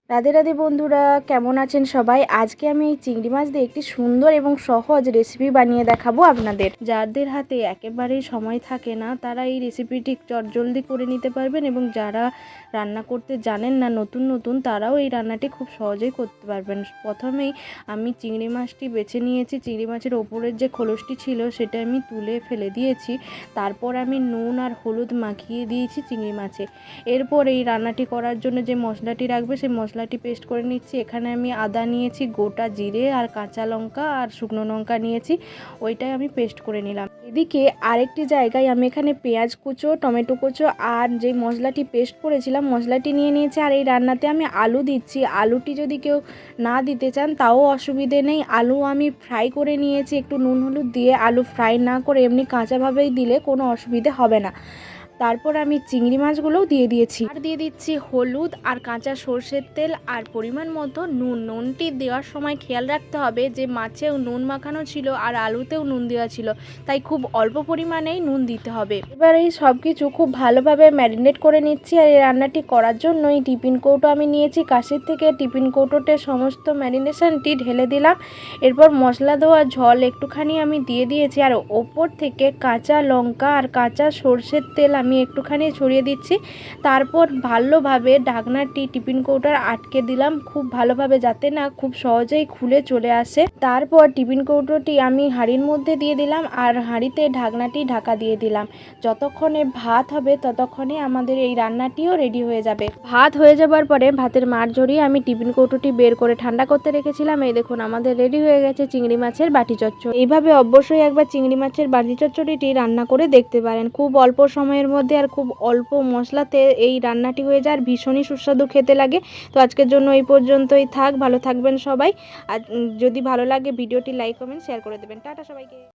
রাধে রাধে বন্ধুরা, কেমন আছেন সবাই। আজকে আমি এই চিংড়ি মাছ দিয়ে একটি সুন্দর এবং সহজ রেসিপি বানিয়ে দেখাবো আপনাদের। যাদের হাতে একেবারেই সময় থাকে না তারা এই রেসিপিটি চটজলদি করে নিতে পারবেন, এবং যারা রান্না করতে জানেন না নতুন নতুন তারাও এই রান্নাটি খুব সহজেই করতে পারবেন। প্রথমেই আমি চিংড়ি মাছটি বেছে নিয়েছি। চিংড়ি মাছের ওপরের যে খোলসটি ছিল সেটা আমি তুলে ফেলে দিয়েছি। তারপর আমি নুন আর হলুদ মাখিয়ে দিয়েছি চিংড়ি মাছে। এরপর এই রান্নাটি করার জন্য যে মশলাটি রাখবে সেই মশলাটি পেস্ট করে নিচ্ছি। এখানে আমি আদা নিয়েছি, গোটা জিরে আর কাঁচা লঙ্কা আর শুকনো লঙ্কা নিয়েছি, ওইটাই আমি পেস্ট করে নিলাম। এদিকে আরেকটি জায়গায় আমি এখানে পেঁয়াজ কুচো, টমেটো কুচো আর যে মশলাটি পেস্ট করেছিলাম মশলাটি নিয়ে নিয়েছি। আর এই রান্নাতে আমি আলু দিচ্ছি। আলুটি যদি কেউ না দিতে চান তাও অসুবিধে নেই। আলু আমি ফ্রাই করে নিয়েছি একটু নুন হলুদ দিয়ে। আলু ফ্রাই না করে এমনি কাঁচাভাবেই দিলে কোনো অসুবিধে হবে না। তারপর আমি চিংড়ি মাছগুলোও দিয়ে দিয়েছি, আর দিয়ে দিচ্ছি হলুদ আর কাঁচা সর্ষের তেল আর পরিমাণ মতো নুন। নুনটি দেওয়ার সময় খেয়াল রাখতে হবে যে মাছেও নুন মাখানো ছিল আর আলুতেও নুন দেওয়া ছিল, তাই খুব অল্প পরিমাণেই নুন দিতে হবে। এবার এই সব কিছু খুব ভালোভাবে ম্যারিনেট করে নিচ্ছি। আর এই রান্নাটি করার জন্য এই টিফিন কৌটো আমি নিয়েছি কাছের থেকে। টিফিন কৌটোতে সমস্ত ম্যারিনেশনটি ঢেলে দিলাম। এরপর মশলা দেওয়া ঝোল একটুখানি আমি দিয়ে দিয়েছি, আর ওপর থেকে কাঁচা লঙ্কা আর কাঁচা সর্ষের তেল আমি একটুখানি ছড়িয়ে দিচ্ছি। তারপর ভালোভাবে ঢাকনাটি টিফিন কৌটার আটকে দিলাম খুব ভালোভাবে, যাতে না খুব সহজেই খুলে চলে আসে। তারপর টিফিন কৌটোটি আমি হাঁড়ির মধ্যে দিয়ে দিলাম আর হাঁড়িতে ঢাকনাটি ঢাকা দিয়ে দিলাম। যতক্ষণে ভাত হবে ততক্ষণে আমাদের এই রান্নাটিও রেডি হয়ে যাবে। ভাত হয়ে যাবার পরে ভাতের মাড় ঝরিয়ে আমি টিফিন কৌটোটি বের করে ঠান্ডা করতে রেখেছিলাম। এই দেখুন আমাদের রেডি হয়ে গেছে চিংড়ি মাছের বাটি চচ্চড়ি। এইভাবে অবশ্যই একবার চিংড়ি মাছের বাটি চচ্চড়িটি রান্না করে দেখতে পারেন। খুব অল্প সময়ের মধ্যে আর খুব অল্প মশলাতে এই রান্নাটি হয়ে যায় আর ভীষণই সুস্বাদু খেতে লাগে। তো আজকের জন্য এই পর্যন্তই থাক। ভালো থাকবেন সবাই। আর যদি ভালো লাগে ভিডিওটি লাইক কমেন্ট শেয়ার করে দেবেন। টাটা সবাইকে।